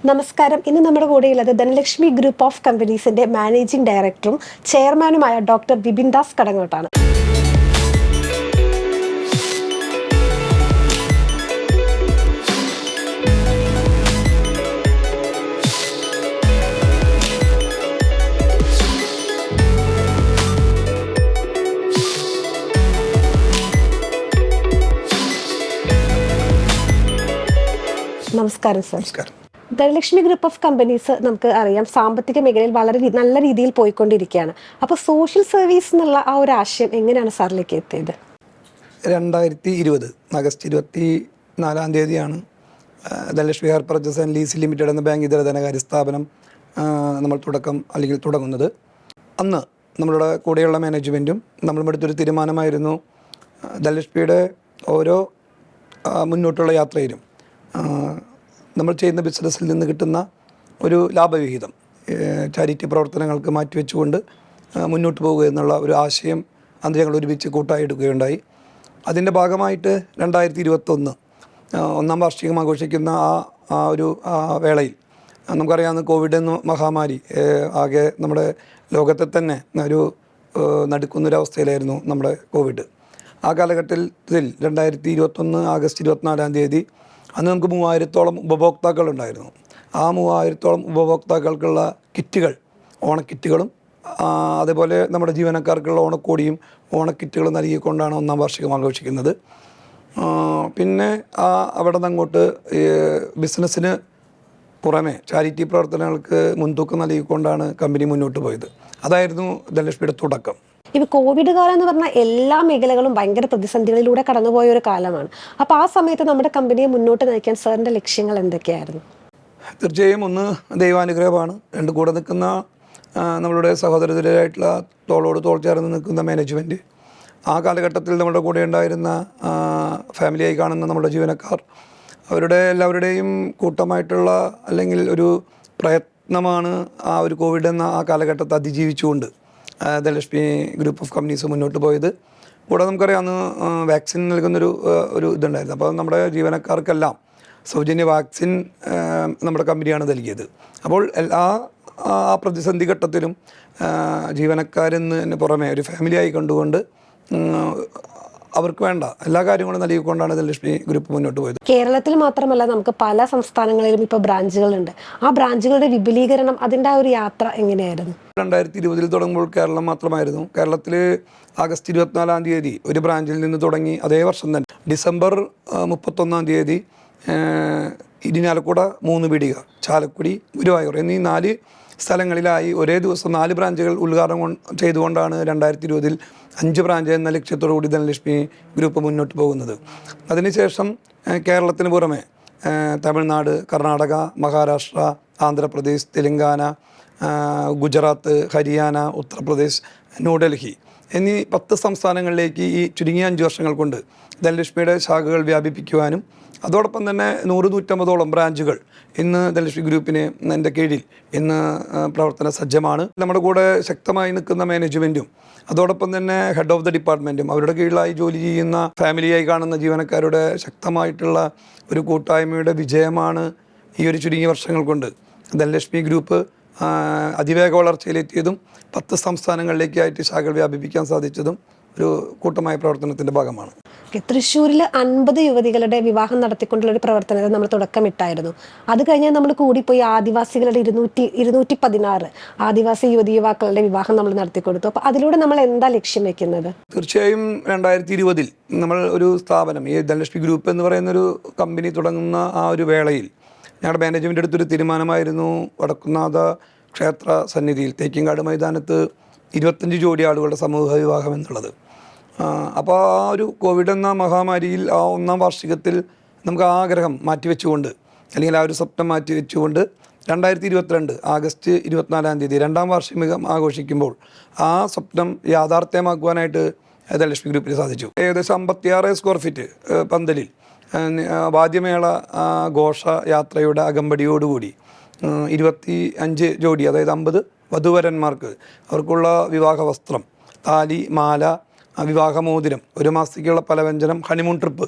നമസ്കാരം. ഇന്ന് നമ്മുടെ കൂടെയുള്ളത് ധനലക്ഷ്മി ഗ്രൂപ്പ് ഓഫ് കമ്പനീസിന്റെ മാനേജിംഗ് ഡയറക്ടറും ചെയർമാനുമായ ഡോക്ടർ വിപിൻ ദാസ് കടങ്ങോട്ടാണ്. നമസ്കാരം sir. Dhanalakshmi group of companies നമുക്ക് അറിയാം, സാമ്പത്തിക മേഖലയിൽ വളരെ നല്ല രീതിയിൽ പോയിക്കൊണ്ടിരിക്കുകയാണ്. അപ്പോൾ സോഷ്യൽ സർവീസ് എന്നുള്ള ആ ഒരു ആശയം എങ്ങനെയാണ് സാറിലേക്ക് എത്തിയത്? 2020 August 24 Dhanalakshmi hire purchase and lease limited എന്ന ബാങ്ക് ഇതര ധനകാര്യ സ്ഥാപനം നമ്മൾ തുടങ്ങുന്നത്. അന്ന് നമ്മളുടെ കൂടെയുള്ള മാനേജ്മെൻറ്റും നമ്മളും എടുത്തൊരു തീരുമാനമായിരുന്നു, ധനലക്ഷ്മിയുടെ ഓരോ മുന്നോട്ടുള്ള യാത്രയിലും നമ്മൾ ചെയ്യുന്ന ബിസിനസ്സിൽ നിന്ന് കിട്ടുന്ന ഒരു ലാഭവിഹിതം ചാരിറ്റി പ്രവർത്തനങ്ങൾക്ക് മാറ്റിവെച്ചുകൊണ്ട് മുന്നോട്ട് പോകുക എന്നുള്ള ഒരു ആശയം അന്ന് ഞങ്ങൾ ഒരുമിച്ച് കൂട്ടായി എടുക്കുകയുണ്ടായി. അതിൻ്റെ ഭാഗമായിട്ട് 2021 ഒന്നാം വാർഷികം ആഘോഷിക്കുന്ന ആ ഒരു വേളയിൽ നമുക്കറിയാവുന്ന കോവിഡ് എന്ന മഹാമാരി ആകെ നമ്മുടെ ലോകത്തെ തന്നെ ഒരു നടുക്കുന്നൊരവസ്ഥയിലായിരുന്നു നമ്മുടെ കോവിഡ്. ആ കാലഘട്ടത്തിൽ 2021 ആഗസ്റ്റ് 24 അന്ന് നമുക്ക് 3000-ഓളം ഉപഭോക്താക്കളുണ്ടായിരുന്നു. ആ 3000-ഓളം ഉപഭോക്താക്കൾക്കുള്ള കിറ്റുകൾ, ഓണക്കിറ്റുകളും അതേപോലെ നമ്മുടെ ജീവനക്കാർക്കുള്ള ഓണക്കോടിയും ഓണക്കിറ്റുകളും നൽകിക്കൊണ്ടാണ് ഒന്നാം വാർഷികം ആഘോഷിക്കുന്നത്. പിന്നെ അവിടെ നിന്ന് അങ്ങോട്ട് ബിസിനസ്സിന് പുറമെ ചാരിറ്റി പ്രവർത്തനങ്ങൾക്ക് മുൻതൂക്കം നൽകിക്കൊണ്ടാണ് കമ്പനി മുന്നോട്ട് പോയത്. അതായിരുന്നു ധനലക്ഷ്മിയുടെ തുടക്കം. ഇപ്പോൾ കോവിഡ് കാലം എന്ന് പറഞ്ഞാൽ എല്ലാ മേഖലകളും ഭയങ്കര പ്രതിസന്ധികളിലൂടെ കടന്നുപോയ ഒരു കാലമാണ്. അപ്പോൾ ആ സമയത്ത് നമ്മുടെ കമ്പനിയെ മുന്നോട്ട് നയിക്കാൻ സാറിൻ്റെ ലക്ഷ്യങ്ങൾ എന്തൊക്കെയായിരുന്നു? തീർച്ചയായും ഒന്ന് ദൈവാനുഗ്രഹമാണ്. രണ്ട് കൂടെ നിൽക്കുന്ന നമ്മളുടെ സഹോദരരായിട്ടുള്ള തോളോട് തോൾ ചേർന്ന് നിൽക്കുന്ന മാനേജ്മെൻറ്റ്, ആ കാലഘട്ടത്തിൽ നമ്മുടെ കൂടെ ഉണ്ടായിരുന്ന ഫാമിലിയായി കാണുന്ന നമ്മുടെ ജീവനക്കാർ, അവരുടെ എല്ലാവരുടെയും കൂട്ടമായിട്ടുള്ള അല്ലെങ്കിൽ ഒരു പ്രയത്നമാണ് ആ ഒരു കോവിഡ് എന്ന ആ കാലഘട്ടത്തെ അതിജീവിച്ചുകൊണ്ട് ധനലക്ഷ്മി ഗ്രൂപ്പ് ഓഫ് കമ്പനീസ് മുന്നോട്ട് പോയത്. കൂടെ നമുക്കറിയാം, അന്ന് വാക്സിൻ നൽകുന്നൊരു ഇതുണ്ടായിരുന്നു. അപ്പോൾ നമ്മുടെ ജീവനക്കാർക്കെല്ലാം സൗജന്യ വാക്സിൻ നമ്മുടെ കമ്പനിയാണ് നൽകിയത്. അപ്പോൾ ആ പ്രതിസന്ധി ഘട്ടത്തിലും ജീവനക്കാരെന്ന് പുറമെ ഒരു ഫാമിലിയായി കണ്ടുകൊണ്ട് അവർക്ക് വേണ്ട എല്ലാ കാര്യങ്ങളും നൽകിക്കൊണ്ടാണ് ധനലക്ഷ്മി ഗ്രൂപ്പ് മുന്നോട്ട് പോയത്. കേരളത്തിൽ മാത്രമല്ല, നമുക്ക് പല സംസ്ഥാനങ്ങളിലും ഇപ്പോൾ ബ്രാഞ്ചുകളുണ്ട്. ആ ബ്രാഞ്ചുകളുടെ വിപുലീകരണം, അതിൻ്റെ ആ ഒരു യാത്ര എങ്ങനെയായിരുന്നു? 2020 തുടങ്ങുമ്പോൾ കേരളം മാത്രമായിരുന്നു. കേരളത്തിൽ ആഗസ്റ്റ് 24 ഒരു ബ്രാഞ്ചിൽ നിന്ന് തുടങ്ങി അതേ വർഷം തന്നെ ഡിസംബർ 31 ഇരിഞ്ഞാലക്കുട, 3 പീടിക, ചാലക്കുടി, ഗുരുവായൂർ എന്നീ 4 സ്ഥലങ്ങളിലായി ഒരേ ദിവസം 4 ബ്രാഞ്ചുകൾ ഉദ്ഘാടനം ചെയ്തുകൊണ്ടാണ് 2020 5 ബ്രാഞ്ച് എന്ന ലക്ഷ്യത്തോടുകൂടി ധനലക്ഷ്മി ഗ്രൂപ്പ് മുന്നോട്ട് പോകുന്നത്. അതിനുശേഷം കേരളത്തിന് പുറമെ തമിഴ്നാട്, കർണാടക, മഹാരാഷ്ട്ര, ആന്ധ്രാപ്രദേശ്, തെലങ്കാന, ഗുജറാത്ത്, ഹരിയാന, ഉത്തർപ്രദേശ്, ന്യൂഡൽഹി എന്നീ 10 സംസ്ഥാനങ്ങളിലേക്ക് ഈ ചുരുങ്ങിയ 5 വർഷങ്ങൾ കൊണ്ട് ധനലക്ഷ്മിയുടെ ശാഖകൾ വ്യാപിപ്പിക്കുവാനും അതോടൊപ്പം തന്നെ 100-150ഓളം ബ്രാഞ്ചുകൾ ഇന്ന് ധനലക്ഷ്മി ഗ്രൂപ്പിന് എൻ്റെ കീഴിൽ ഇന്ന് പ്രവർത്തന സജ്ജമാണ്. നമ്മുടെ കൂടെ ശക്തമായി നിൽക്കുന്ന മാനേജ്മെൻറ്റും അതോടൊപ്പം തന്നെ ഹെഡ് ഓഫ് ദ ഡിപ്പാർട്ട്മെൻറ്റും അവരുടെ കീഴിലായി ജോലി ചെയ്യുന്ന ഫാമിലിയായി കാണുന്ന ജീവനക്കാരുടെ ശക്തമായിട്ടുള്ള ഒരു കൂട്ടായ്മയുടെ വിജയമാണ് ഈ ഒരു ചുരുങ്ങിയ വർഷങ്ങൾ കൊണ്ട് ധനലക്ഷ്മി ഗ്രൂപ്പ് അതിവേഗ വളർച്ചയിലെത്തിയതും 10 സംസ്ഥാനങ്ങളിലേക്കായിട്ട് ശാഖകൾ വ്യാപിപ്പിക്കാൻ സാധിച്ചതും ഒരു കൂട്ടമായ പ്രവർത്തനത്തിൻ്റെ ഭാഗമാണ്. തൃശ്ശൂരിൽ 50 യുവതികളുടെ വിവാഹം നടത്തിക്കൊണ്ടുള്ളൊരു പ്രവർത്തനത്തെ നമ്മൾ തുടക്കമിട്ടായിരുന്നു. അത് കഴിഞ്ഞാൽ നമ്മൾ കൂടിപ്പോയി ആദിവാസികളുടെ 216 ആദിവാസി യുവതിയുവാക്കളുടെ വിവാഹം നമ്മൾ നടത്തിക്കൊടുത്തു. അപ്പോൾ അതിലൂടെ നമ്മൾ എന്താ ലക്ഷ്യം വെക്കുന്നത്? തീർച്ചയായും 2020 നമ്മൾ ഒരു സ്ഥാപനം, ഈ ധനലക്ഷ്മി ഗ്രൂപ്പ് എന്ന് പറയുന്നൊരു കമ്പനി തുടങ്ങുന്ന ആ ഒരു വേളയിൽ ഞങ്ങളുടെ മാനേജ്മെൻ്റ് എടുത്തൊരു തീരുമാനമായിരുന്നു, വടക്കുന്നാഥ ക്ഷേത്ര സന്നിധിയിൽ തേക്കിങ്കാട് മൈതാനത്ത് 25 ജോഡി ആളുകളുടെ സമൂഹ വിവാഹം എന്നുള്ളത്. അപ്പോൾ ആ ഒരു കോവിഡ് എന്ന മഹാമാരിയിൽ ആ ഒന്നാം വാർഷികത്തിൽ നമുക്ക് ആ ആഗ്രഹം മാറ്റിവെച്ചുകൊണ്ട്, അല്ലെങ്കിൽ ആ ഒരു സ്വപ്നം മാറ്റിവെച്ചുകൊണ്ട് 2022 ആഗസ്റ്റ് 24 രണ്ടാം വാർഷികം ആഘോഷിക്കുമ്പോൾ ആ സ്വപ്നം യാഥാർത്ഥ്യമാക്കുവാനായിട്ട് ധനലക്ഷ്മി ഗ്രൂപ്പിന് സാധിച്ചു. ഏകദേശം 56 സ്ക്വയർ ഫീറ്റ് പന്തലിൽ വാദ്യമേള ഘോഷയാത്രയുടെ അകമ്പടിയോടുകൂടി 25 ജോഡി, അതായത് 50 വധുവരന്മാർക്ക് അവർക്കുള്ള വിവാഹ വസ്ത്രം, താലി, മാല, വിവാഹമോതിരം, 1 മാസത്തേക്കുള്ള പലവ്യഞ്ജനം, ഹണിമൂൺ ട്രിപ്പ്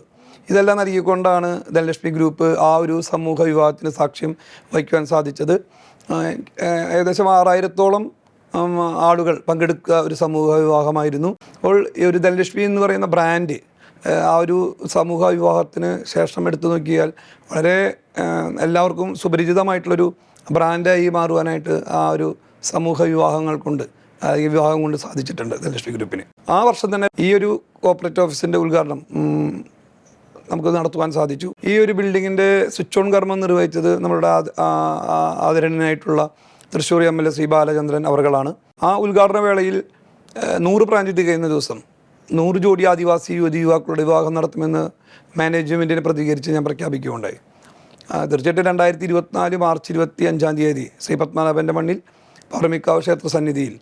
ഇതെല്ലാം നൽകിക്കൊണ്ടാണ് ധനലക്ഷ്മി ഗ്രൂപ്പ് ആ ഒരു സമൂഹ വിവാഹത്തിന് സാക്ഷ്യം വഹിക്കുവാൻ സാധിച്ചത്. ഏകദേശം 6000-ഓളം ആളുകൾ പങ്കെടുക്കുക ഒരു സമൂഹ വിവാഹമായിരുന്നു. അപ്പോൾ ഈ ഒരു ധനലക്ഷ്മി എന്ന് പറയുന്ന ബ്രാൻഡ് ആ ഒരു സമൂഹ വിവാഹത്തിന് ശേഷം എടുത്തു നോക്കിയാൽ വളരെ എല്ലാവർക്കും സുപരിചിതമായിട്ടുള്ളൊരു ബ്രാൻഡായി മാറുവാനായിട്ട് ആ ഒരു സമൂഹ വിവാഹങ്ങൾ കൊണ്ട് ഈ വിവാഹം കൊണ്ട് സാധിച്ചിട്ടുണ്ട് ധനലക്ഷ്മി ഗ്രൂപ്പിന്. ആ വർഷം തന്നെ ഈ ഒരു കോർപ്പറേറ്റ് ഓഫീസിൻ്റെ ഉദ്ഘാടനം നമുക്ക് നടത്തുവാൻ സാധിച്ചു. ഈ ഒരു ബിൽഡിങ്ങിൻ്റെ സ്വിച്ച് ഓൺ കർമ്മം നിർവഹിച്ചത് നമ്മളുടെ ആദരണീയനായിട്ടുള്ള തൃശ്ശൂർ MLA ശ്രീ ബാലചന്ദ്രൻ അവർകളാണ്. ആ ഉദ്ഘാടന വേളയിൽ 100 ബ്രാഞ്ച് തികയുന്ന ദിവസം 100 ജോഡി ആദിവാസി യുവതിയുവാക്കളുടെ വിവാഹം നടത്തുമെന്ന് മാനേജ്മെൻറ്റിനെ പ്രതികരിച്ച് ഞാൻ പ്രഖ്യാപിക്കുകയുണ്ടായി. തീർച്ചയായിട്ടും 2024 മാർച്ച് 25 ശ്രീ പത്മനാഭൻ്റെ മണ്ണിൽ പാറമേക്കാവ് ക്ഷേത്ര സന്നിധിയിൽ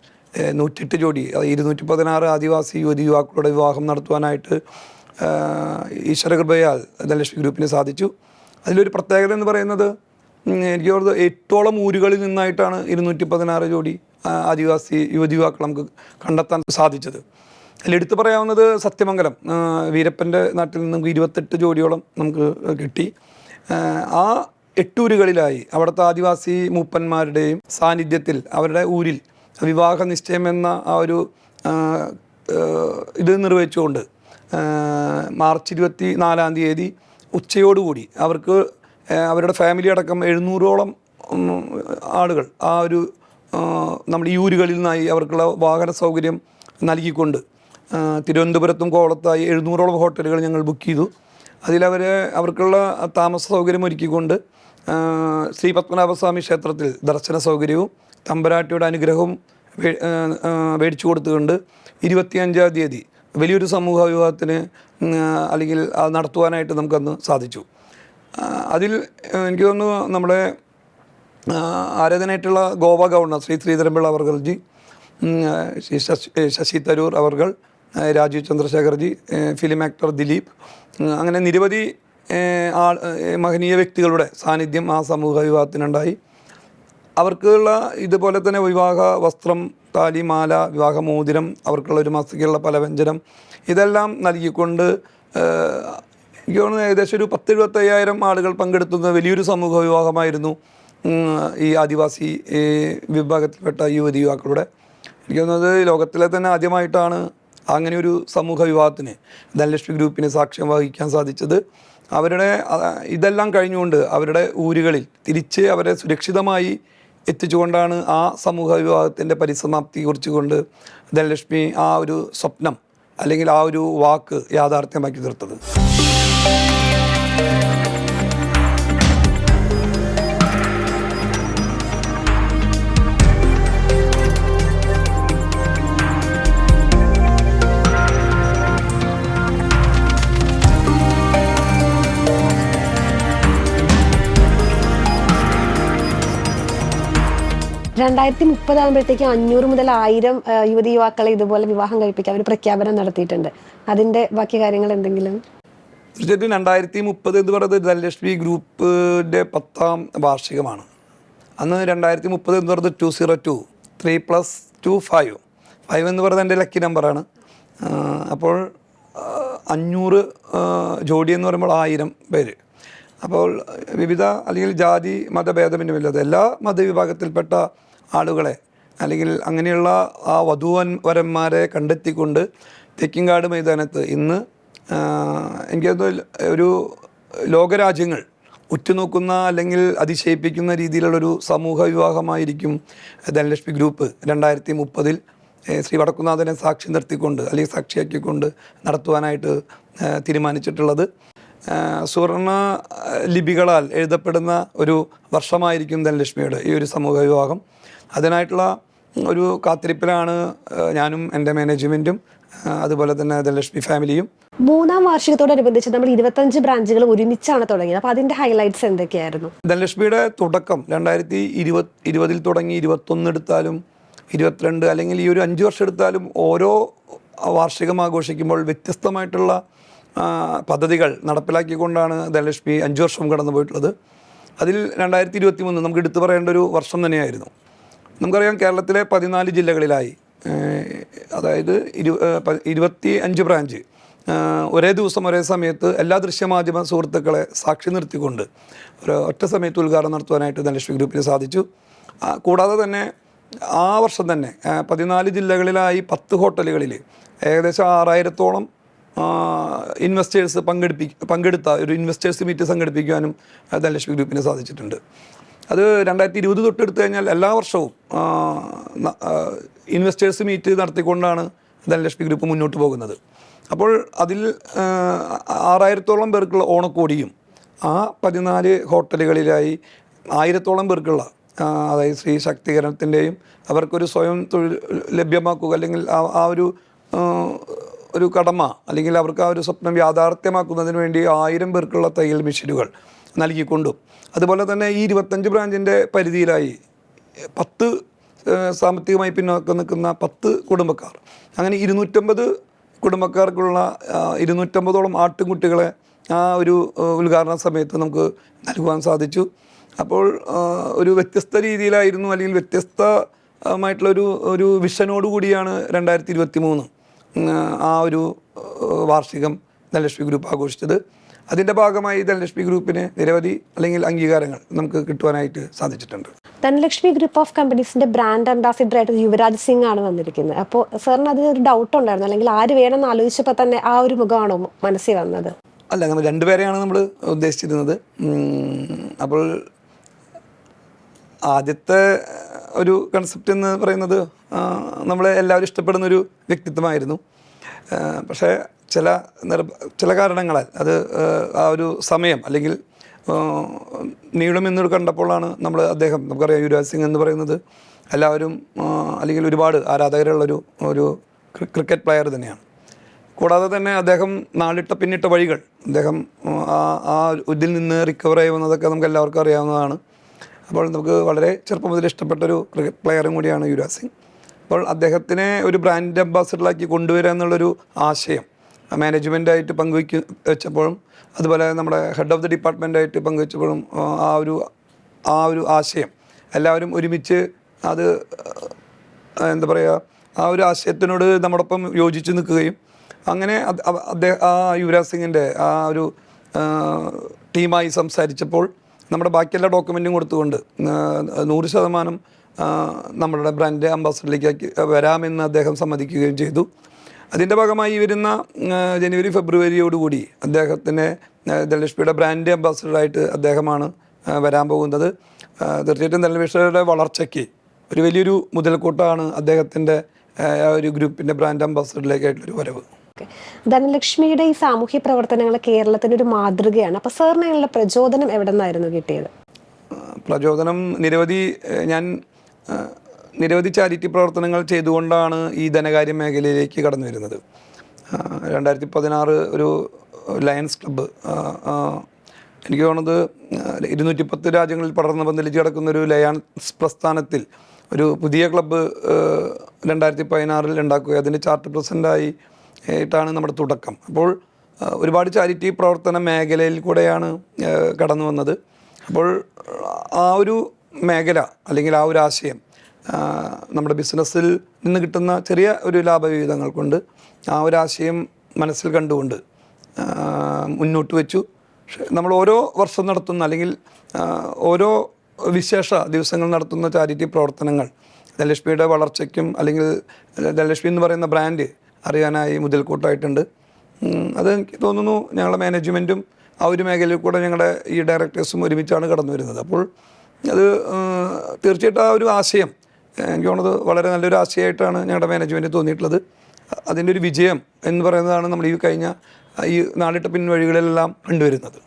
108 ജോഡി 216 ആദിവാസി യുവതിയുവാക്കളുടെ വിവാഹം നടത്തുവാനായിട്ട് ഈശ്വരകൃപയാൽ ധനലക്ഷ്മി ഗ്രൂപ്പിന് സാധിച്ചു. അതിലൊരു പ്രത്യേകത എന്ന് പറയുന്നത് എനിക്ക് തോന്നുന്നത് 8ഓളം ഊരുകളിൽ നിന്നായിട്ടാണ് 216 ജോഡി ആദിവാസി യുവതിയുവാക്കൾ നമുക്ക് കണ്ടെത്താൻ സാധിച്ചത്. അതിലെടുത്ത് പറയാവുന്നത് സത്യമംഗലം വീരപ്പൻ്റെ നാട്ടിൽ നിന്ന് നമുക്ക് 28 ജോഡിയോളം നമുക്ക് കിട്ടി. ആ 8 ഊരുകളിലായി അവിടുത്തെ ആദിവാസി മൂപ്പന്മാരുടെയും സാന്നിധ്യത്തിൽ അവരുടെ ഊരിൽ വിവാഹ നിശ്ചയം എന്ന ആ ഒരു ഇത് നിർവഹിച്ചുകൊണ്ട് മാർച്ച് 24 ഉച്ചയോടുകൂടി അവർക്ക് അവരുടെ ഫാമിലി അടക്കം 700ഓളം ആളുകൾ ആ ഒരു നമ്മുടെ ഈ ഊരുകളിൽ നിന്നായി അവർക്കുള്ള വാഹന സൗകര്യം നൽകിക്കൊണ്ട് തിരുവനന്തപുരത്തും കോവളത്തായി 700ഓളം ഹോട്ടലുകൾ ഞങ്ങൾ ബുക്ക് ചെയ്തു. അവർക്കുള്ള താമസ സൗകര്യം ഒരുക്കിക്കൊണ്ട് ശ്രീ പത്മനാഭസ്വാമി ക്ഷേത്രത്തിൽ ദർശന സൗകര്യവും തമ്പുരാട്ടിയുടെ അനുഗ്രഹവും മേടിച്ചു കൊടുത്തുകൊണ്ട് 25-ാം തീയതി വലിയൊരു സമൂഹ വിവാഹത്തിന് അല്ലെങ്കിൽ അത് നടത്തുവാനായിട്ട് നമുക്കന്ന് സാധിച്ചു. അതിൽ എനിക്ക് തോന്നുന്നു നമ്മുടെ ആരാധനായിട്ടുള്ള ഗോവ ഗവർണർ ശ്രീ ശ്രീധരൻപിള്ള അവർജി, ശശി തരൂർ അവർകൾ, രാജീവ് ചന്ദ്രശേഖർജി, ഫിലിം ആക്ടർ ദിലീപ്, അങ്ങനെ നിരവധി മഹനീയ വ്യക്തികളുടെ സാന്നിധ്യം ആ സമൂഹ വിവാഹത്തിനുണ്ടായി. അവർക്കുള്ള ഇതുപോലെ തന്നെ വിവാഹ വസ്ത്രം, താലി, മാല, വിവാഹമോതിരം, അവർക്കുള്ള ഒരു മാസത്തേക്കുള്ള പലവ്യഞ്ജനം ഇതെല്ലാം നൽകിക്കൊണ്ട് എനിക്ക് തോന്നുന്നു ഏകദേശം ഒരു 10-75,000 ആളുകൾ പങ്കെടുത്തുന്ന വലിയൊരു സമൂഹ വിവാഹമായിരുന്നു ഈ ആദിവാസി വിഭാഗത്തിൽപ്പെട്ട യുവതി യുവാക്കളുടെ. എനിക്ക് തോന്നുന്നത് ലോകത്തിലെ തന്നെ ആദ്യമായിട്ടാണ് അങ്ങനെയൊരു സമൂഹ വിവാഹത്തിന് ധനലക്ഷ്മി ഗ്രൂപ്പിന് സാക്ഷ്യം വഹിക്കാൻ സാധിച്ചത്. അവരുടെ ഇതെല്ലാം കഴിഞ്ഞുകൊണ്ട് അവരുടെ ഊരുകളിൽ തിരിച്ച് അവരെ സുരക്ഷിതമായി എത്തിച്ചുകൊണ്ടാണ് ആ സമൂഹ വിവാഹത്തിൻ്റെ പരിസമാപ്തി കുറിച്ചുകൊണ്ട് ധനലക്ഷ്മി ആ ഒരു സ്വപ്നം അല്ലെങ്കിൽ ആ ഒരു വാക്ക് യാഥാർത്ഥ്യമാക്കി തീർത്തത്. രണ്ടായിരത്തി 30 500 മുതൽ 1000 യുവതി യുവാക്കളെ ഇതുപോലെ വിവാഹം കഴിപ്പിക്കാൻ ഒരു പ്രഖ്യാപനം നടത്തിയിട്ടുണ്ട്. അതിൻ്റെ ബാക്കി കാര്യങ്ങൾ എന്തെങ്കിലും? തീർച്ചയായിട്ടും 2030 എന്ന് പറയുന്നത് ധനലക്ഷ്മി ഗ്രൂപ്പിൻ്റെ 10ാം വാർഷികമാണ്. അന്ന് 2030 എന്ന് പറയുന്നത് 202 3 + 2 5 എന്ന് പറയുന്നത് എൻ്റെ ലക്കി നമ്പറാണ്. അപ്പോൾ 500 ജോഡി എന്ന് പറയുമ്പോൾ 1000 പേര്. അപ്പോൾ വിവിധ അല്ലെങ്കിൽ ജാതി മതഭേദമില്ലാതെ എല്ലാ മതവിഭാഗത്തിൽപ്പെട്ട ആളുകളെ അല്ലെങ്കിൽ അങ്ങനെയുള്ള ആ വധൂവരന്മാരെ കണ്ടെത്തിക്കൊണ്ട് തെക്കിങ്കാട് മൈതാനത്ത് ഇന്ന് എനിക്കത് ഒരു ലോകരാജ്യങ്ങൾ ഉറ്റുനോക്കുന്ന അല്ലെങ്കിൽ അതിശയിപ്പിക്കുന്ന രീതിയിലുള്ളൊരു സമൂഹ വിവാഹമായിരിക്കും ധനലക്ഷ്മി ഗ്രൂപ്പ് 2030 ശ്രീ വടക്കുന്നാഥനെ സാക്ഷി നിർത്തിക്കൊണ്ട് അല്ലെങ്കിൽ സാക്ഷിയാക്കിക്കൊണ്ട് നടത്തുവാനായിട്ട് തീരുമാനിച്ചിട്ടുള്ളത്. സുവർണ ലിപികളാൽ എഴുതപ്പെടുന്ന ഒരു വർഷമായിരിക്കും ധനലക്ഷ്മിയുടെ ഈ ഒരു സമൂഹ വിവാഹം. അതിനായിട്ടുള്ള ഒരു കാത്തിരിപ്പിലാണ് ഞാനും എൻ്റെ മാനേജ്മെൻറ്റും അതുപോലെ തന്നെ ധനലക്ഷ്മി ഫാമിലിയും. 3ാം വാർഷികത്തോടനുബന്ധിച്ച് നമ്മൾ 25 ബ്രാഞ്ചുകൾ ഒരുമിച്ചാണ് തുടങ്ങിയത്. അപ്പോൾ അതിൻ്റെ ഹൈലൈറ്റ്സ് എന്തൊക്കെയായിരുന്നു? ധനലക്ഷ്മിയുടെ തുടക്കം 2020 തുടങ്ങി 21 എടുത്താലും 22 അല്ലെങ്കിൽ ഈ ഒരു 5 വർഷം എടുത്താലും ഓരോ വാർഷികം ആഘോഷിക്കുമ്പോൾ വ്യത്യസ്തമായിട്ടുള്ള പദ്ധതികൾ നടപ്പിലാക്കിക്കൊണ്ടാണ് ധനലക്ഷ്മി 5 വർഷം കടന്നു പോയിട്ടുള്ളത്. അതിൽ 2023 നമുക്ക് എടുത്തു പറയേണ്ട ഒരു വർഷം തന്നെയായിരുന്നു. നമുക്കറിയാം കേരളത്തിലെ 14 ജില്ലകളിലായി അതായത് 25 ബ്രാഞ്ച് ഒരേ ദിവസം ഒരേ സമയത്ത് എല്ലാ ദൃശ്യമാധ്യമ സുഹൃത്തുക്കളെ സാക്ഷി നിർത്തിക്കൊണ്ട് ഒറ്റ സമയത്ത് ഉദ്ഘാടനം നടത്തുവാനായിട്ട് ധനലക്ഷ്മി ഗ്രൂപ്പിന് സാധിച്ചു. കൂടാതെ തന്നെ ആ വർഷം തന്നെ 14 ജില്ലകളിലായി 10 ഹോട്ടലുകളിൽ ഏകദേശം 6000-ഓളം ഇൻവെസ്റ്റേഴ്സ് പങ്കെടുത്ത ഒരു ഇൻവെസ്റ്റേഴ്സ് മീറ്റ് സംഘടിപ്പിക്കുവാനും ധനലക്ഷ്മി ഗ്രൂപ്പിന് സാധിച്ചിട്ടുണ്ട്. അത് 2020 തൊട്ടെടുത്തു കഴിഞ്ഞാൽ എല്ലാ വർഷവും ഇൻവെസ്റ്റേഴ്സ് മീറ്റ് നടത്തിക്കൊണ്ടാണ് ധനലക്ഷ്മി ഗ്രൂപ്പ് മുന്നോട്ട് പോകുന്നത്. അപ്പോൾ അതിൽ 6000-ഓളം പേർക്കുള്ള ഓണക്കോടിയും ആ 14 ഹോട്ടലുകളിലായി 1000-ഓളം പേർക്കുള്ള അതായത് സ്ത്രീ ശാക്തീകരണത്തിൻ്റെയും അവർക്കൊരു സ്വയം തൊഴിൽ ലഭ്യമാക്കുക അല്ലെങ്കിൽ ആ ഒരു കടമ അല്ലെങ്കിൽ അവർക്ക് ആ ഒരു സ്വപ്നം യാഥാർത്ഥ്യമാക്കുന്നതിന് വേണ്ടി 1000 പേർക്കുള്ള തയ്യൽ മെഷീനുകൾ നൽകിക്കൊണ്ടും അതുപോലെ തന്നെ ഈ 25 ബ്രാഞ്ചിൻ്റെ പരിധിയിലായി 10 സാമ്പത്തികമായി പിന്നോക്കം നിൽക്കുന്ന 10 കുടുംബക്കാർ അങ്ങനെ 250 കുടുംബക്കാർക്കുള്ള 250-ഓളം ആട്ടിൻകുട്ടികളെ ആ ഒരു ഉദ്ഘാടന സമയത്ത് നമുക്ക് നൽകുവാൻ സാധിച്ചു. അപ്പോൾ ഒരു വ്യത്യസ്ത രീതിയിലായിരുന്നു അല്ലെങ്കിൽ വ്യത്യസ്തമായിട്ടുള്ളൊരു വിഷനോടുകൂടിയാണ് 2023 ആ ഒരു വാർഷികം ധനലക്ഷ്മി ഗ്രൂപ്പ് ആഘോഷിച്ചത്. അതിൻ്റെ ഭാഗമായി ധനലക്ഷ്മി ഗ്രൂപ്പിന് നിരവധി അല്ലെങ്കിൽ അംഗീകാരങ്ങൾ നമുക്ക് കിട്ടുവാനായിട്ട് സാധിച്ചിട്ടുണ്ട്. ധനലക്ഷ്മി ഗ്രൂപ്പ് ഓഫ് കമ്പനീസിന്റെ ബ്രാൻഡ് അംബാസിഡർ ആയിട്ട് യുവരാജ് സിംഗ് ആണ് വന്നിരിക്കുന്നത്. അപ്പോൾ സാറിന് അതിനൊരു ഡൗട്ട് ഉണ്ടായിരുന്നു, അല്ലെങ്കിൽ ആര് വേണമെന്ന് ആലോചിച്ചപ്പോൾ തന്നെ ആ ഒരു മുഖമാണോ മനസ്സിൽ വന്നത്? അല്ല, നമ്മൾ 2 പേരെയാണ് നമ്മൾ ഉദ്ദേശിച്ചിരുന്നത്. അപ്പോൾ ആദ്യത്തെ ഒരു കൺസെപ്റ്റ് എന്ന് പറയുന്നത് നമ്മളെ എല്ലാവരും ഇഷ്ടപ്പെടുന്നൊരു വ്യക്തിത്വമായിരുന്നു. പക്ഷേ ചില കാരണങ്ങളാൽ അത് ആ ഒരു സമയം അല്ലെങ്കിൽ നീളുമെന്നൊരു കണ്ടപ്പോഴാണ് അദ്ദേഹം നമുക്കറിയാം യുവരാജ് സിംഗ് എന്ന് പറയുന്നത് എല്ലാവരും അല്ലെങ്കിൽ ഒരുപാട് ആരാധകരുള്ളൊരു ക്രിക്കറ്റ് പ്ലെയർ തന്നെയാണ്. കൂടാതെ തന്നെ അദ്ദേഹം പിന്നിട്ട വഴികൾ അദ്ദേഹം ആ ഇതിൽ നിന്ന് റിക്കവർ ആയി വന്നതൊക്കെ നമുക്ക് എല്ലാവർക്കും അറിയാവുന്നതാണ്. അപ്പോൾ നമുക്ക് വളരെ ചെറുപ്പം മുതൽ ഇഷ്ടപ്പെട്ടൊരു ക്രിക്കറ്റ് പ്ലെയറും കൂടിയാണ് യുവരാജ് സിംഗ്. അപ്പോൾ അദ്ദേഹത്തിനെ ഒരു ബ്രാൻഡ് അംബാസിഡറാക്കി കൊണ്ടുവരിക എന്നുള്ളൊരു ആശയം മാനേജ്മെൻറ്റായിട്ട് വെച്ചപ്പോഴും അതുപോലെ നമ്മുടെ ഹെഡ് ഓഫ് ദി ഡിപ്പാർട്ട്മെൻറ്റായിട്ട് പങ്കുവെച്ചപ്പോഴും ആ ഒരു ആശയം എല്ലാവരും ഒരുമിച്ച് അത് എന്താ പറയുക ആ ഒരു ആശയത്തിനോട് നമ്മോടൊപ്പം യോജിച്ച് നിൽക്കുകയും അങ്ങനെ ആ യുവരാജ് സിംഗിൻ്റെ ആ ഒരു ടീമായി സംസാരിച്ചപ്പോൾ നമ്മുടെ ബാക്കിയെല്ലാ ഡോക്യുമെൻറ്റും കൊടുത്തുകൊണ്ട് 100% നമ്മളുടെ ബ്രാൻഡ് അംബാസിഡറിലേക്ക് വരാമെന്ന് അദ്ദേഹം സമ്മതിക്കുകയും ചെയ്തു. അതിൻ്റെ ഭാഗമായി വരുന്ന ജനുവരി ഫെബ്രുവരിയോടുകൂടി അദ്ദേഹത്തിനെ ധനലക്ഷ്മിയുടെ ബ്രാൻഡ് അംബാസിഡറായിട്ട് അദ്ദേഹമാണ് വരാൻ പോകുന്നത്. തീർച്ചയായിട്ടും ധനലക്ഷ്മിയുടെ വളർച്ചയ്ക്ക് ഒരു വലിയൊരു മുതൽക്കൂട്ടാണ് അദ്ദേഹത്തിൻ്റെ ഒരു ഗ്രൂപ്പിൻ്റെ ബ്രാൻഡ് അംബാസിഡറിലേക്കായിട്ടുള്ളൊരു വരവ്. ധനലക്ഷ്മിയുടെ ഈ സാമൂഹ്യ പ്രവർത്തനങ്ങൾ കേരളത്തിന് ഒരു മാതൃകയാണ്. അപ്പോൾ സാറിനുള്ള പ്രചോദനം എവിടെ നിന്നായിരുന്നു കിട്ടിയത്? പ്രചോദനം നിരവധി ചാരിറ്റി പ്രവർത്തനങ്ങൾ ചെയ്തുകൊണ്ടാണ് ഈ ധനകാര്യ മേഖലയിലേക്ക് കടന്നു വരുന്നത്. 2016 ഒരു ലയൺസ് ക്ലബ്ബ്, എനിക്ക് തോന്നുന്നത് 210 രാജ്യങ്ങളിൽ പടർന്ന് പന്തലിച്ച് കിടക്കുന്ന ഒരു ലയൺസ് പ്രസ്ഥാനത്തിൽ ഒരു പുതിയ ക്ലബ്ബ് 2016 ഉണ്ടാക്കുക. അതിൻ്റെ ചാർട്ടർ പ്രസിഡൻ്റായിട്ടാണ് നമ്മുടെ തുടക്കം. അപ്പോൾ ഒരുപാട് ചാരിറ്റി പ്രവർത്തന മേഖലയിൽ കൂടെയാണ് കടന്നു വന്നത്. അപ്പോൾ ആ ഒരു മേഖല അല്ലെങ്കിൽ ആ ഒരു ആശയം നമ്മുടെ ബിസിനസ്സിൽ നിന്ന് കിട്ടുന്ന ചെറിയ ഒരു ലാഭവിഹിതങ്ങൾ കൊണ്ട് ആ ഒരു ആശയം മനസ്സിൽ കണ്ടുകൊണ്ട് മുന്നോട്ട് വെച്ചു. നമ്മൾ ഓരോ വർഷം നടത്തുന്ന അല്ലെങ്കിൽ ഓരോ വിശേഷ ദിവസങ്ങൾ നടത്തുന്ന ചാരിറ്റി പ്രവർത്തനങ്ങൾ ധനലക്ഷ്മിയുടെ വളർച്ചയ്ക്കും അല്ലെങ്കിൽ ധനലക്ഷ്മി എന്ന് പറയുന്ന ബ്രാൻഡ് അറിയാനായി മുതൽക്കൂട്ടായിട്ടുണ്ട്. അത് എനിക്ക് തോന്നുന്നു ഞങ്ങളുടെ മാനേജ്മെൻറ്റും ആ ഒരു മേഖലയിൽ കൂടെ ഞങ്ങളുടെ ഈ ഡയറക്ടേഴ്സും ഒരുമിച്ചാണ് കടന്നു വരുന്നത്. അപ്പോൾ അത് തീർച്ചയായിട്ടും ആ ഒരു ആശയം എനിക്ക് തോന്നുന്നത് വളരെ നല്ലൊരു ആശയമായിട്ടാണ് ഞങ്ങളുടെ മാനേജ്മെൻറ്റ് തോന്നിയിട്ടുള്ളത്. അതിൻ്റെ ഒരു വിജയം എന്ന് പറയുന്നതാണ് നമ്മൾ ഈ നാളിട്ട പിൻവഴികളിലെല്ലാം കണ്ടുവരുന്നത്.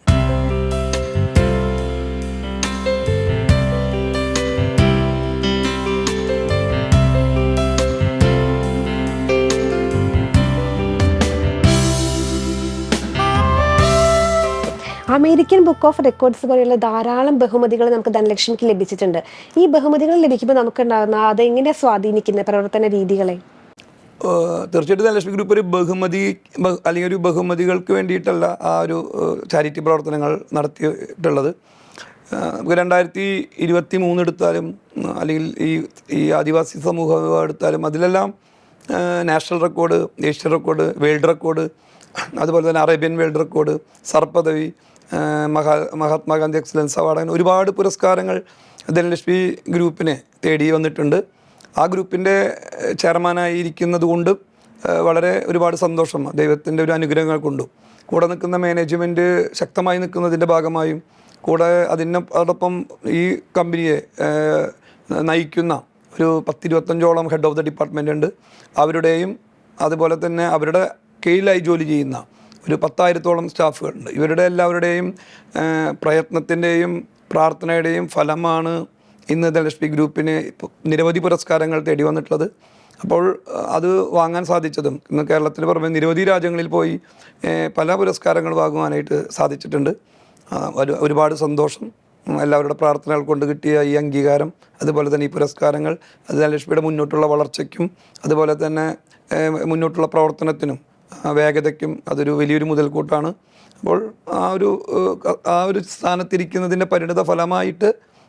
അമേരിക്കൻ ബുക്ക് ഓഫ് റെക്കോർഡ്സ് പോലെയുള്ള ധാരാളം ബഹുമതികൾ നമുക്ക് ധനലക്ഷ്മിക്ക് ലഭിച്ചിട്ടുണ്ട്. ഈ ബഹുമതികൾ ലഭിക്കുമ്പോൾ നമുക്കുണ്ടാകുന്ന അതെങ്ങനെ സ്വാധീനിക്കുന്ന പ്രവർത്തന രീതികളെ? തീർച്ചയായിട്ടും ധനലക്ഷ്മി ഗ്രൂപ്പ് ഒരു അല്ലെങ്കിൽ ഒരു ബഹുമതികൾക്ക് വേണ്ടിയിട്ടല്ല ആ ഒരു ചാരിറ്റി പ്രവർത്തനങ്ങൾ നടത്തിയിട്ടുള്ളത്. നമുക്ക് 2023 എടുത്താലും അല്ലെങ്കിൽ ഈ ആദിവാസി സമൂഹം എടുത്താലും അതിലെല്ലാം national record, Asian record, world record അതുപോലെ തന്നെ അറേബ്യൻ വേൾഡ് റെക്കോർഡ്, സർ പദവി, മഹാത്മാഗാന്ധി എക്സലൻസ് അവാർഡ്, അങ്ങനെ ഒരുപാട് പുരസ്കാരങ്ങൾ ധനലക്ഷ്മി ഗ്രൂപ്പിനെ തേടി വന്നിട്ടുണ്ട്. ആ ഗ്രൂപ്പിൻ്റെ ചെയർമാനായിരിക്കുന്നത് കൊണ്ടും വളരെ ഒരുപാട് സന്തോഷം, ദൈവത്തിൻ്റെ ഒരു അനുഗ്രഹങ്ങൾ കൊണ്ടും. കൂടെ നിൽക്കുന്ന മാനേജ്മെൻറ്റ് ശക്തമായി നിൽക്കുന്നതിൻ്റെ ഭാഗമായും, കൂടെ അതോടൊപ്പം ഈ കമ്പനിയെ നയിക്കുന്ന ഒരു 10-25ഓളം ഹെഡ് ഓഫ് ദ ഡിപ്പാർട്ട്മെൻ്റ് ഉണ്ട്. അവരുടെയും അതുപോലെ തന്നെ അവരുടെ കീഴിലായി ജോലി ചെയ്യുന്ന ഒരു 10,000ഓളം സ്റ്റാഫുകളുണ്ട്. ഇവരുടെ എല്ലാവരുടെയും പ്രയത്നത്തിൻ്റെയും പ്രാർത്ഥനയുടെയും ഫലമാണ് ഇന്ന് ധനലക്ഷ്മി ഗ്രൂപ്പിന് നിരവധി പുരസ്കാരങ്ങൾ തേടി വന്നിട്ടുള്ളത്. അപ്പോൾ അത് വാങ്ങാൻ സാധിച്ചതും ഇന്ന് കേരളത്തിന് പുറമെ നിരവധി രാജ്യങ്ങളിൽ പോയി പല പുരസ്കാരങ്ങൾ വാങ്ങുവാനായിട്ട് സാധിച്ചിട്ടുണ്ട്. ഒരുപാട് സന്തോഷം. എല്ലാവരുടെ പ്രാർത്ഥനകൾ കൊണ്ട് കിട്ടിയ ഈ അംഗീകാരം, അതുപോലെ തന്നെ ഈ പുരസ്കാരങ്ങൾ, അത് ധനലക്ഷ്മിയുടെ മുന്നോട്ടുള്ള വളർച്ചയ്ക്കും അതുപോലെ തന്നെ മുന്നോട്ടുള്ള പ്രവർത്തനത്തിനും വേഗതയ്ക്കും അതൊരു വലിയൊരു മുതൽക്കൂട്ടാണ്. അപ്പോൾ ആ ഒരു സ്ഥാനത്തിരിക്കുന്നതിൻ്റെ പരിണിത ഫലമായിട്ട്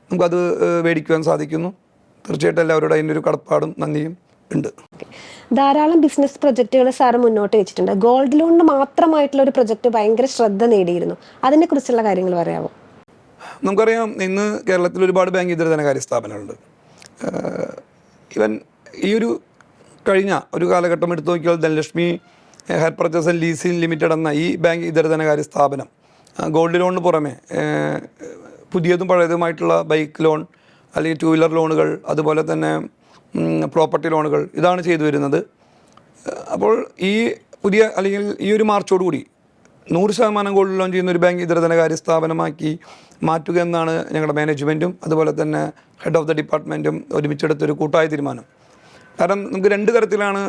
നമുക്കത് മേടിക്കുവാൻ സാധിക്കുന്നു. തീർച്ചയായിട്ടും എല്ലാവരോടും അതിൻ്റെ ഒരു കടപ്പാടും നന്ദിയും ഉണ്ട്. ധാരാളം ബിസിനസ് പ്രൊജക്റ്റുകൾ സാറ് മുന്നോട്ട് വെച്ചിട്ടുണ്ട്. ഗോൾഡ് ലോണിന് മാത്രമായിട്ടുള്ള ഒരു പ്രൊജക്റ്റ് ഭയങ്കര ശ്രദ്ധ നേടിയിരുന്നു. അതിനെക്കുറിച്ചുള്ള കാര്യങ്ങൾ പറയാമോ? നമുക്കറിയാം, ഇന്ന് കേരളത്തിൽ ഒരുപാട് ബാങ്ക് ഇതര ധനകാര്യ സ്ഥാപനങ്ങളുണ്ട്. ഈവൻ ഈ ഒരു കഴിഞ്ഞ ഒരു കാലഘട്ടം എടുത്തു നോക്കിയാൽ Dhanalakshmi hire purchase and leasing limited എന്ന ഈ ബാങ്ക് ഇതര ധനകാര്യ സ്ഥാപനം ഗോൾഡ് ലോണിന് പുറമെ പുതിയതും പഴയതുമായിട്ടുള്ള ബൈക്ക് ലോൺ അല്ലെങ്കിൽ 2 വീലർ ലോണുകൾ, അതുപോലെ തന്നെ പ്രോപ്പർട്ടി ലോണുകൾ, ഇതാണ് ചെയ്തു വരുന്നത്. അപ്പോൾ ഈ പുതിയ അല്ലെങ്കിൽ ഈ ഒരു മാർച്ചോടുകൂടി 100% ഗോൾഡ് ലോൺ ചെയ്യുന്ന ഒരു ബാങ്ക് ഇതര ധനകാര്യ സ്ഥാപനമാക്കി മാറ്റുക എന്നാണ് ഞങ്ങളുടെ മാനേജ്മെൻറ്റും അതുപോലെ തന്നെ ഹെഡ് ഓഫ് ദ ഡിപ്പാർട്ട്മെൻറ്റും ഒരുമിച്ചെടുത്തൊരു കൂട്ടായ തീരുമാനം. കാരണം നമുക്ക് 2 തരത്തിലാണ്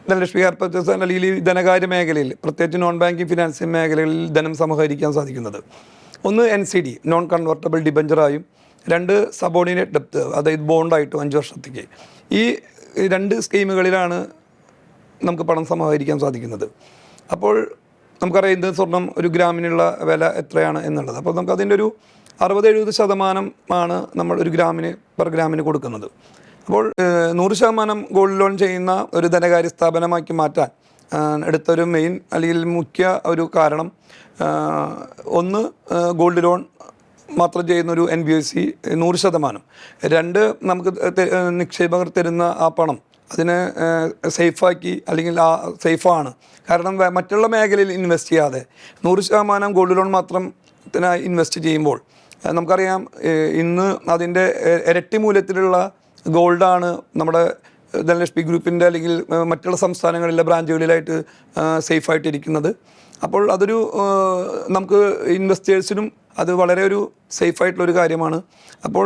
ധനലക്ഷ്മി ഹെയർ പർച്ചേസ് അല്ലെങ്കിൽ ഈ ധനകാര്യ മേഖലയിൽ, പ്രത്യേകിച്ച് നോൺ ബാങ്കിങ് ഫിനാൻസിങ് മേഖലകളിൽ ധനം സമാഹരിക്കാൻ സാധിക്കുന്നത്. ഒന്ന് NCD, നോൺ കൺവെർട്ടബിൾ ഡിബഞ്ചറായും, 2 സബോർഡിനേറ്റ് ഡെപ്റ്റ്, അതായത് ബോണ്ടായിട്ടും 5 വർഷത്തേക്ക്. ഈ 2 സ്കീമുകളിലാണ് നമുക്ക് പണം സമാഹരിക്കാൻ സാധിക്കുന്നത്. അപ്പോൾ നമുക്കറിയാം ഇന്ന് സ്വർണം ഒരു ഗ്രാമിനുള്ള വില എത്രയാണ് എന്നുള്ളത്. അപ്പോൾ നമുക്ക് അതിൻ്റെ ഒരു 60-70% നമ്മൾ ഒരു പെർ ഗ്രാമിന് കൊടുക്കുന്നത്. അപ്പോൾ 100% ഗോൾഡ് ലോൺ ചെയ്യുന്ന ഒരു ധനകാര്യ സ്ഥാപനമാക്കി മാറ്റാൻ എടുത്തൊരു മെയിൻ അല്ലെങ്കിൽ മുഖ്യ ഒരു കാരണം, ഒന്ന് ഗോൾഡ് ലോൺ മാത്രം ചെയ്യുന്നൊരു NBFC 100%. 2 നമുക്ക് നിക്ഷേപകർ തരുന്ന ആ പണം അതിനെ സേഫാക്കി, അല്ലെങ്കിൽ ആ സേഫാണ്. കാരണം മറ്റുള്ള മേഖലയിൽ ഇൻവെസ്റ്റ് ചെയ്യാതെ 100% ഗോൾഡ് ലോൺ മാത്രം ഇൻവെസ്റ്റ് ചെയ്യുമ്പോൾ നമുക്കറിയാം ഇന്ന് അതിൻ്റെ ഇരട്ടി മൂല്യത്തിലുള്ള ഗോൾഡാണ് നമ്മുടെ ധനലക്ഷ്മി ഗ്രൂപ്പിൻ്റെ അല്ലെങ്കിൽ മറ്റുള്ള സംസ്ഥാനങ്ങളിലെ ബ്രാഞ്ചുകളിലായിട്ട് സേഫായിട്ടിരിക്കുന്നത്. അപ്പോൾ അതൊരു നമുക്ക് ഇൻവെസ്റ്റേഴ്സിനും അത് വളരെ ഒരു സേഫായിട്ടുള്ളൊരു കാര്യമാണ്. അപ്പോൾ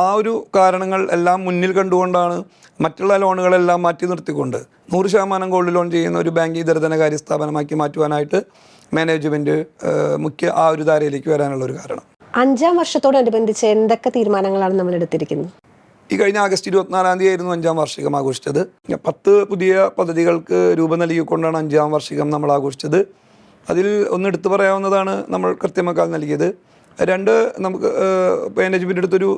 ആ ഒരു കാരണങ്ങൾ എല്ലാം മുന്നിൽ കണ്ടുകൊണ്ടാണ് മറ്റുള്ള ലോണുകളെല്ലാം മാറ്റി നിർത്തിക്കൊണ്ട് 100% ഗോൾഡ് ലോൺ ചെയ്യുന്ന ഒരു ബാങ്ക് ഇതര ധനകാര്യ സ്ഥാപനമാക്കി മാറ്റുവാനായിട്ട് മാനേജ്മെൻറ്റ് മുഖ്യ ആ ഒരു ധാരയിലേക്ക് വരാനുള്ള ഒരു കാരണം. 5ാം വർഷത്തോടനുബന്ധിച്ച് എന്തൊക്കെ തീരുമാനങ്ങളാണ് നമ്മൾ എടുത്തിരിക്കുന്നത്? ഈ കഴിഞ്ഞ ആഗസ്റ്റ് 24 ആയിരുന്നു 5ാം വാർഷികം ആഘോഷിച്ചത്. 10 പുതിയ പദ്ധതികൾക്ക് രൂപം നൽകിക്കൊണ്ടാണ് 5ാം വാർഷികം നമ്മൾ ആഘോഷിച്ചത്. അതിൽ ഒന്ന് എടുത്തു പറയാവുന്നതാണ് നമ്മൾ കൃത്യമാക്കാൻ നൽകിയത്. 2 നമുക്ക് മാനേജ്മെൻ്റ് എടുത്തൊരു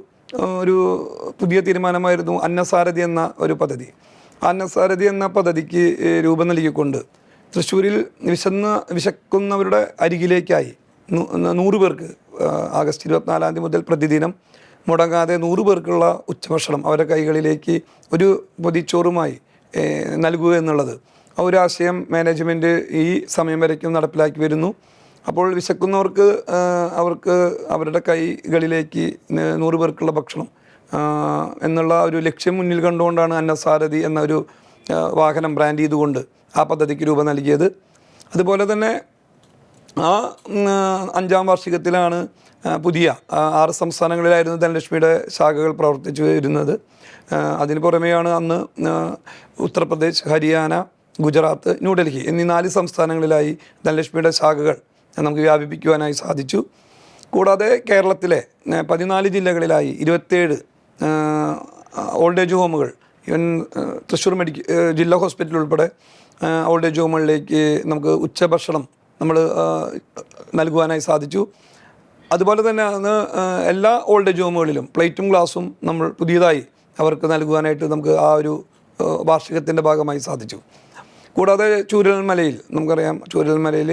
പുതിയ തീരുമാനമായിരുന്നു അന്നസാരഥി എന്ന ഒരു പദ്ധതി. അന്നസാരഥി എന്ന പദ്ധതിക്ക് രൂപം നൽകിക്കൊണ്ട് തൃശ്ശൂരിൽ വിശക്കുന്നവരുടെ അരികിലേക്കായി 100 പേർക്ക് ആഗസ്റ്റ് 24 മുതൽ പ്രതിദിനം മുടങ്ങാതെ 100 പേർക്കുള്ള ഉച്ചഭക്ഷണം അവരുടെ കൈകളിലേക്ക് ഒരു പൊതിച്ചോറുമായി നൽകുക എന്നുള്ളത് ആ ഒരു ആശയം മാനേജ്മെൻറ്റ് ഈ സമയം വരയ്ക്കും നടപ്പിലാക്കി വരുന്നു. അപ്പോൾ വിശക്കുന്നവർക്ക് അവർക്ക് അവരുടെ കൈകളിലേക്ക് 100 പേർക്കുള്ള ഭക്ഷണം എന്നുള്ള ഒരു ലക്ഷ്യം മുന്നിൽ കണ്ടുകൊണ്ടാണ് അന്നസാരഥി എന്ന ഒരു വാഹനം ബ്രാൻഡ് ചെയ്തുകൊണ്ട് ആ പദ്ധതിക്ക് രൂപം നൽകിയത്. അതുപോലെ തന്നെ ആ 5ാം വാർഷികത്തിലാണ് പുതിയ 6 സംസ്ഥാനങ്ങളിലായിരുന്നു ധനലക്ഷ്മിയുടെ ശാഖകൾ പ്രവർത്തിച്ചു വരുന്നത്. അതിന് പുറമെയാണ് അന്ന് ഉത്തർപ്രദേശ്, ഹരിയാന, ഗുജറാത്ത്, ന്യൂഡൽഹി എന്നീ 4 സംസ്ഥാനങ്ങളിലായി ധനലക്ഷ്മിയുടെ ശാഖകൾ നമുക്ക് വ്യാപിപ്പിക്കുവാനായി സാധിച്ചു. കൂടാതെ കേരളത്തിലെ 14 ജില്ലകളിലായി 27 ഓൾഡ് ഏജ് ഹോമുകൾ, ഈവൻ തൃശ്ശൂർ ജില്ലാ ഹോസ്പിറ്റൽ ഉൾപ്പെടെ ഓൾഡ് ഏജ് ഹോമുകളിലേക്ക് നമുക്ക് ഉച്ചഭക്ഷണം നമ്മൾ നൽകുവാനായി സാധിച്ചു. അതുപോലെ തന്നെ അന്ന് എല്ലാ ഓൾഡ് ഏജ് ഹോമുകളിലും പ്ലേറ്റും ഗ്ലാസും നമ്മൾ പുതിയതായി അവർക്ക് നൽകുവാനായിട്ട് നമുക്ക് ആ ഒരു വാർഷികത്തിൻ്റെ ഭാഗമായി സാധിച്ചു. കൂടാതെ ചൂരൽമലയിൽ നമുക്കറിയാം, ചൂരൽമലയിൽ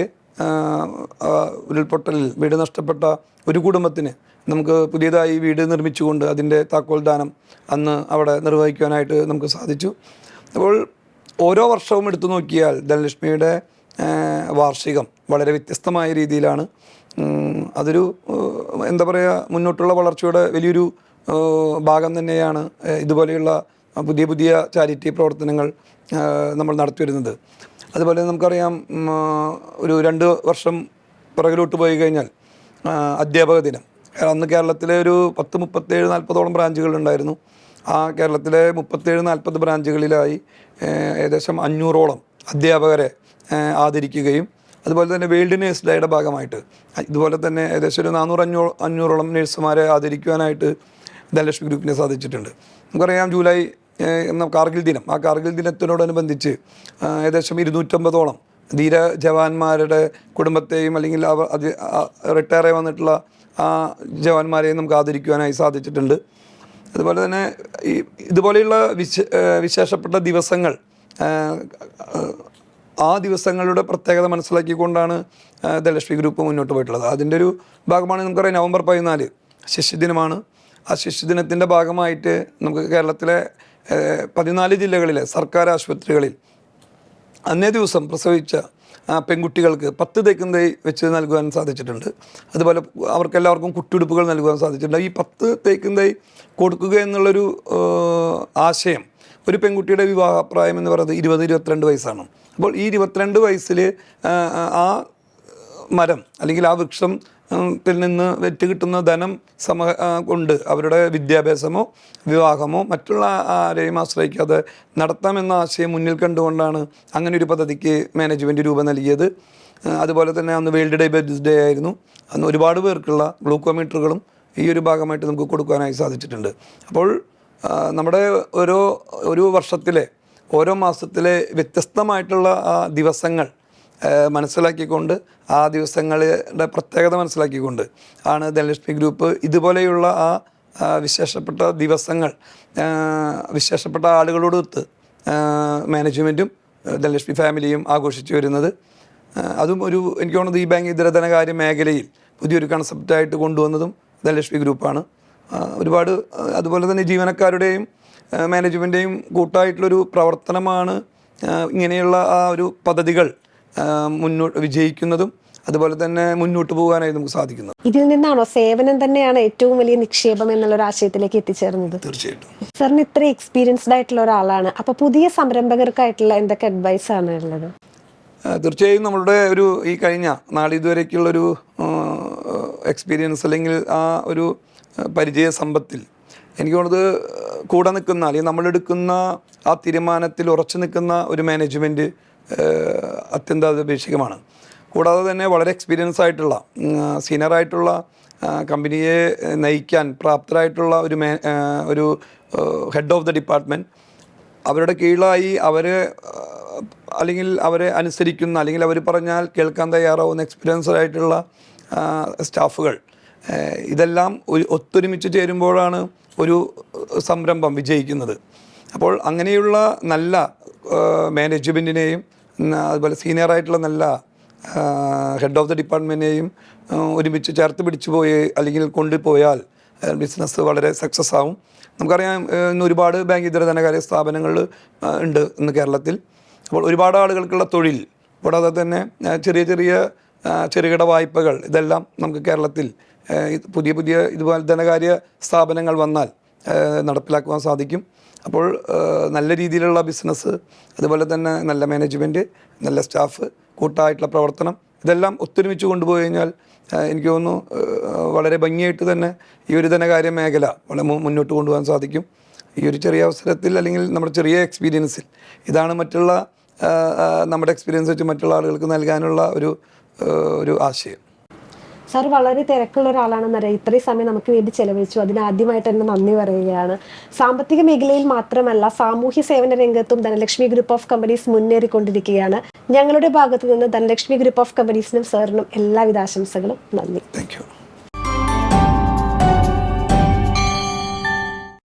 ഉരുൾപൊട്ടലിൽ വീട് നഷ്ടപ്പെട്ട ഒരു കുടുംബത്തിന് നമുക്ക് പുതിയതായി വീട് നിർമ്മിച്ചുകൊണ്ട് അതിൻ്റെ താക്കോൽദാനം അന്ന് അവിടെ നിർവഹിക്കുവാനായിട്ട് നമുക്ക് സാധിച്ചു. അപ്പോൾ ഓരോ വർഷവും എടുത്തു നോക്കിയാൽ ധനലക്ഷ്മിയുടെ വാർഷികം വളരെ വ്യത്യസ്തമായ രീതിയിലാണ്. അതൊരു എന്താ പറയുക, മുന്നോട്ടുള്ള വളർച്ചയുടെ വലിയൊരു ഭാഗം തന്നെയാണ് ഇതുപോലെയുള്ള പുതിയ പുതിയ ചാരിറ്റി പ്രവർത്തനങ്ങൾ നമ്മൾ നടത്തി വരുന്നത്. അതുപോലെ നമുക്കറിയാം, ഒരു 2 വർഷം പുറകിലോട്ട് പോയി കഴിഞ്ഞാൽ അധ്യാപക ദിനം. അന്ന് കേരളത്തിലെ ഒരു 37-40 ബ്രാഞ്ചുകളുണ്ടായിരുന്നു. ആ കേരളത്തിലെ 37-40 ബ്രാഞ്ചുകളിലായി ഏകദേശം 500 അധ്യാപകരെ ആദരിക്കുകയും അതുപോലെ തന്നെ വേൾഡ് നേഴ്സ് ഡേയുടെ ഭാഗമായിട്ട് ഇതുപോലെ തന്നെ ഏകദേശം ഒരു 400-500 നേഴ്സുമാരെ ആദരിക്കുവാനായിട്ട് ധനലക്ഷ്മി ഗ്രൂപ്പിനെ സാധിച്ചിട്ടുണ്ട്. നമുക്കറിയാം, ജൂലൈ കാർഗിൽ ദിനം, ആ കാർഗിൽ ദിനത്തിനോടനുബന്ധിച്ച് ഏകദേശം 250 ധീര ജവാന്മാരുടെ കുടുംബത്തെയും അല്ലെങ്കിൽ റിട്ടയർ ആയി വന്നിട്ടുള്ള ആ ജവാന്മാരെയും നമുക്ക് ആദരിക്കുവാനായി സാധിച്ചിട്ടുണ്ട്. അതുപോലെ തന്നെ ഇതുപോലെയുള്ള വിശേഷപ്പെട്ട ദിവസങ്ങൾ, ആ ദിവസങ്ങളുടെ പ്രത്യേകത മനസ്സിലാക്കിക്കൊണ്ടാണ് ധനലക്ഷ്മി ഗ്രൂപ്പ് മുന്നോട്ട് പോയിട്ടുള്ളത്. അതിൻ്റെ ഒരു ഭാഗമാണ് നമുക്കറിയാം, നവംബർ 14 ശിശുദിനമാണ്. ആ ശിശുദിനത്തിൻ്റെ ഭാഗമായിട്ട് നമുക്ക് കേരളത്തിലെ 14 ജില്ലകളിലെ സർക്കാർ ആശുപത്രികളിൽ അന്നേ ദിവസം പ്രസവിച്ച പെൺകുട്ടികൾക്ക് 10 തേക്കും തൈ വെച്ച് നൽകുവാൻ സാധിച്ചിട്ടുണ്ട്. അതുപോലെ അവർക്കെല്ലാവർക്കും കുട്ടിയുടുപ്പുകൾ നൽകുവാൻ സാധിച്ചിട്ടുണ്ട്. ഈ 10 തേക്കും തൈ കൊടുക്കുക എന്നുള്ളൊരു ആശയം, ഒരു പെൺകുട്ടിയുടെ വിവാഹപ്രായം എന്ന് പറയുന്നത് 20-22 വയസ്സാണ്. അപ്പോൾ ഈ 22 വയസ്സിൽ ആ മരം അല്ലെങ്കിൽ ആ വൃക്ഷം ത്തിൽ നിന്ന് വെറ്റ് കിട്ടുന്ന ധനം കൊണ്ട് അവരുടെ വിദ്യാഭ്യാസമോ വിവാഹമോ മറ്റുള്ള ആരെയും ആശ്രയിക്കാതെ നടത്താമെന്ന ആശയം മുന്നിൽ കണ്ടുകൊണ്ടാണ് അങ്ങനെ ഒരു പദ്ധതിക്ക് മാനേജ്മെൻറ്റ് രൂപം നൽകിയത്. അതുപോലെ തന്നെ അന്ന് വേൾഡ് ഡയബറ്റീസ് ഡേ ആയിരുന്നു. അന്ന് ഒരുപാട് പേർക്കുള്ള ഗ്ലൂക്കോമീറ്ററുകളും ഈ ഒരു ഭാഗമായിട്ട് നമുക്ക് കൊടുക്കാനായി സാധിച്ചിട്ടുണ്ട്. അപ്പോൾ നമ്മുടെ ഒരു വർഷത്തിലെ ഓരോ മാസത്തിലെ വ്യത്യസ്തമായിട്ടുള്ള ദിവസങ്ങൾ മനസ്സിലാക്കിക്കൊണ്ട്, ആ ദിവസങ്ങളുടെ പ്രത്യേകത മനസ്സിലാക്കിക്കൊണ്ട് ആണ് ധനലക്ഷ്മി ഗ്രൂപ്പ് ഇതുപോലെയുള്ള ആ വിശേഷപ്പെട്ട ദിവസങ്ങൾ വിശേഷപ്പെട്ട ആളുകളോടൊത്ത് മാനേജ്മെൻറ്റും ധനലക്ഷ്മി ഫാമിലിയും ആഘോഷിച്ചു വരുന്നത്. അതും എനിക്ക് തോന്നുന്നത് ഈ ബാങ്ക് ഇതര ധനകാര്യ മേഖലയിൽ പുതിയൊരു കൺസെപ്റ്റായിട്ട് കൊണ്ടുവന്നതും ധനലക്ഷ്മി ഗ്രൂപ്പാണ്. ഒരുപാട് അതുപോലെ തന്നെ ജീവനക്കാരുടെയും മാനേജ്മെൻറ്റേയും കൂട്ടായിട്ടുള്ളൊരു പ്രവർത്തനമാണ് ഇങ്ങനെയുള്ള ആ ഒരു പദ്ധതികൾ വിജയിക്കുന്നതും അതുപോലെ തന്നെ മുന്നോട്ട് പോകാനായി നമുക്ക് സാധിക്കുന്നത്. ഇതിൽ നിന്നാണോ സേവനം തന്നെയാണ് ഏറ്റവും വലിയ നിക്ഷേപം എന്നുള്ളൊരു ആശയത്തിലേക്ക് എത്തിച്ചേർന്നത്? തീർച്ചയായിട്ടും. സാറിന് ഇത്ര എക്സ്പീരിയൻസ്ഡ് ആയിട്ടുള്ള ഒരാളാണ്, അപ്പോൾ പുതിയ സംരംഭകർക്കായിട്ടുള്ള എന്തൊക്കെ അഡ്വൈസ് ആണ് ഉള്ളത്? തീർച്ചയായും നമ്മളുടെ ഈ കഴിഞ്ഞ നാളിതുവരേക്കുള്ളൊരു എക്സ്പീരിയൻസ് അല്ലെങ്കിൽ ആ ഒരു പരിചയ സമ്പത്തിൽ എനിക്ക് തോന്നുന്നത് കൂടെ നിൽക്കുന്ന അല്ലെങ്കിൽ നമ്മളെടുക്കുന്ന ആ തീരുമാനത്തിൽ ഉറച്ചു നിൽക്കുന്ന ഒരു മാനേജ്മെൻറ്റ് അത്യന്താപേക്ഷികമാണ്. കൂടാതെ തന്നെ വളരെ എക്സ്പീരിയൻസ് ആയിട്ടുള്ള സീനിയറായിട്ടുള്ള കമ്പനിയെ നയിക്കാൻ പ്രാപ്തരായിട്ടുള്ള ഒരു ഹെഡ് ഓഫ് ദ ഡിപ്പാർട്ട്മെൻറ്റ്, അവരുടെ കീഴിലായി അല്ലെങ്കിൽ അവരെ അനുസരിക്കുന്ന അല്ലെങ്കിൽ അവർ പറഞ്ഞാൽ കേൾക്കാൻ തയ്യാറാവുന്ന എക്സ്പീരിയൻസ്ഡ് ആയിട്ടുള്ള സ്റ്റാഫുകൾ, ഇതെല്ലാം ഒത്തൊരുമിച്ച് ചേരുമ്പോഴാണ് ഒരു സംരംഭം വിജയിക്കുന്നത്. അപ്പോൾ അങ്ങനെയുള്ള നല്ല മാനേജ്മെൻറ്റിനെയും അതുപോലെ സീനിയറായിട്ടുള്ള നല്ല ഹെഡ് ഓഫ് ദ ഡിപ്പാർട്ട്മെൻറ്റിനെയും ഒരുമിച്ച് ചേർത്ത് പിടിച്ചു അല്ലെങ്കിൽ കൊണ്ടുപോയാൽ ബിസിനസ് വളരെ സക്സസ് ആവും. നമുക്കറിയാം, ഇന്ന് ഒരുപാട് ബാങ്ക് ഇതര ധനകാര്യ സ്ഥാപനങ്ങൾ ഉണ്ട് ഇന്ന് കേരളത്തിൽ. അപ്പോൾ ഒരുപാട് ആളുകൾക്കുള്ള തൊഴിൽ, കൂടാതെ തന്നെ ചെറുകിട വായ്പകൾ, ഇതെല്ലാം നമുക്ക് കേരളത്തിൽ പുതിയ ഇതുപോലെ ധനകാര്യ സ്ഥാപനങ്ങൾ വന്നാൽ നടപ്പിലാക്കുവാൻ സാധിക്കും. അപ്പോൾ നല്ല രീതിയിലുള്ള ബിസിനസ്, അതുപോലെ തന്നെ നല്ല മാനേജ്മെൻറ്റ്, നല്ല സ്റ്റാഫ്, കൂട്ടായിട്ടുള്ള പ്രവർത്തനം, ഇതെല്ലാം ഒത്തൊരുമിച്ച് കൊണ്ടുപോയി കഴിഞ്ഞാൽ എനിക്ക് തോന്നുന്നു വളരെ ഭംഗിയായിട്ട് തന്നെ ഈ ഒരു ധനകാര്യ മേഖല വളരെ മുന്നോട്ട് കൊണ്ടുപോകാൻ സാധിക്കും. ഈ ഒരു ചെറിയ അവസരത്തിൽ അല്ലെങ്കിൽ നമ്മുടെ ചെറിയ എക്സ്പീരിയൻസിൽ ഇതാണ് നമ്മുടെ എക്സ്പീരിയൻസ് വെച്ച് മറ്റുള്ള ആളുകൾക്ക് നൽകാനുള്ള ഒരു ആശയം. സാർ വളരെ തിരക്കുള്ള ഒരാളാണെന്നറിയാം. ഇത്രയും സമയം നമുക്ക് വേണ്ടി ചെലവഴിച്ചു, അതിന് ആദ്യമായിട്ട് തന്നെ നന്ദി പറയുകയാണ്. സാമ്പത്തിക മേഖലയിൽ മാത്രമല്ല, സാമൂഹ്യ സേവന രംഗത്തും ധനലക്ഷ്മി ഗ്രൂപ്പ് ഓഫ് കമ്പനീസ് മുന്നേറിക്കൊണ്ടിരിക്കുകയാണ്. ഞങ്ങളുടെ ഭാഗത്തു നിന്ന് ധനലക്ഷ്മി ഗ്രൂപ്പ് ഓഫ് കമ്പനീസിനും സാറിനും എല്ലാവിധ ആശംസകളും. നന്ദി. Thank you.